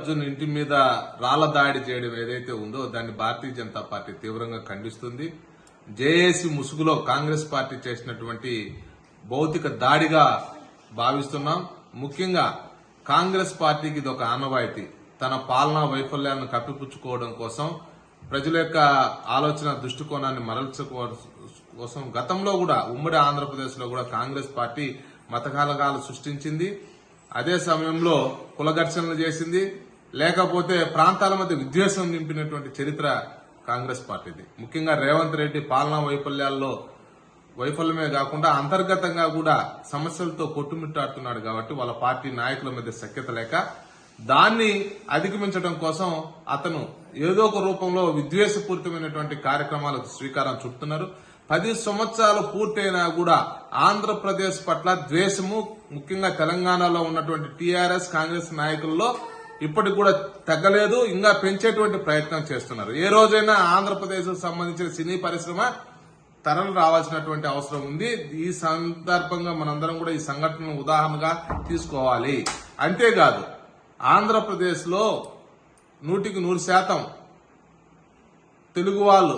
అర్జున్ ఇంటి మీద రాళ్ల దాడి చేయడం ఏదైతే ఉందో దాన్ని భారతీయ జనతా పార్టీ తీవ్రంగా ఖండిస్తుంది. జేఏసీ ముసుగులో కాంగ్రెస్ పార్టీ చేసినటువంటి భౌతిక దాడిగా భావిస్తున్నాం. ముఖ్యంగా కాంగ్రెస్ పార్టీకి ఇది ఒక ఆనవాయితీ. తన పాలనా వైఫల్యాలను కప్పిపుచ్చుకోవడం కోసం, ప్రజల యొక్క ఆలోచన దృష్టికోణాన్ని మరల్చుకోవడం కోసం గతంలో కూడా ఉమ్మడి ఆంధ్రప్రదేశ్ లో కూడా కాంగ్రెస్ పార్టీ మతకలహాలు సృష్టించింది. అదే సమయంలో కుల ఘర్షణలు చేసింది, లేకపోతే ప్రాంతాల మధ్య విద్వేషం నింపినటువంటి చరిత్ర కాంగ్రెస్ పార్టీది. ముఖ్యంగా రేవంత్ రెడ్డి పాలనా వైఫల్యమే కాకుండా అంతర్గతంగా కూడా సమస్యలతో కొట్టుమిట్టాడుతున్నాడు. కాబట్టి వాళ్ళ పార్టీ నాయకుల మధ్య సఖ్యత లేక దాన్ని అధిగమించడం కోసం అతను ఏదో ఒక రూపంలో విద్వేషపూరితమైనటువంటి కార్యక్రమాలకు శ్రీకారం చుడుతున్నారు. 10 సంవత్సరాలు పూర్తయినా కూడా ఆంధ్రప్రదేశ్ పట్ల ద్వేషము, ముఖ్యంగా తెలంగాణలో ఉన్నటువంటి టీఆర్ఎస్ కాంగ్రెస్ నాయకుల్లో ఇప్పటికి కూడా తగ్గలేదు. ఇంకా పెంచేటువంటి ప్రయత్నం చేస్తున్నారు. ఏ రోజైనా ఆంధ్రప్రదేశ్ సంబంధించిన సినీ పరిశ్రమ తరలి రావాల్సినటువంటి అవసరం ఉంది. ఈ సందర్భంగా మనందరం కూడా ఈ సంఘటనను ఉదాహరణగా తీసుకోవాలి. అంతేకాదు, ఆంధ్రప్రదేశ్ లో 100% తెలుగు వాళ్ళు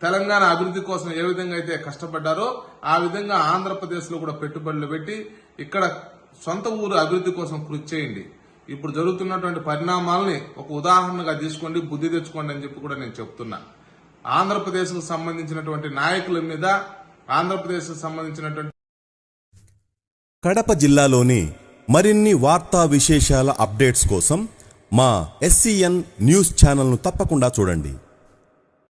తెలంగాణ అభివృద్ధి కోసం ఏ విధంగా అయితే కష్టపడ్డారో ఆ విధంగా ఆంధ్రప్రదేశ్ లో కూడా పెట్టుబడులు పెట్టి ఇక్కడ సొంత ఊరు అభివృద్ధి కోసం కృషి చేయండి. ఇప్పుడు జరుగుతున్నటువంటి పరిణామాలని ఒక ఉదాహరణగా తీసుకోండి, బుద్ధి తెచ్చుకోండి అని చెప్పి కూడా నేను చెప్తున్నా. ఆంధ్రప్రదేశ్ కు సంబంధించినటువంటి నాయకుల మీద, ఆంధ్రప్రదేశ్ కు సంబంధించినటువంటి కడప జిల్లాలోని మరిన్ని వార్తా విశేషాల అప్డేట్స్ కోసం మా SCN న్యూస్ ఛానల్ను తప్పకుండా చూడండి.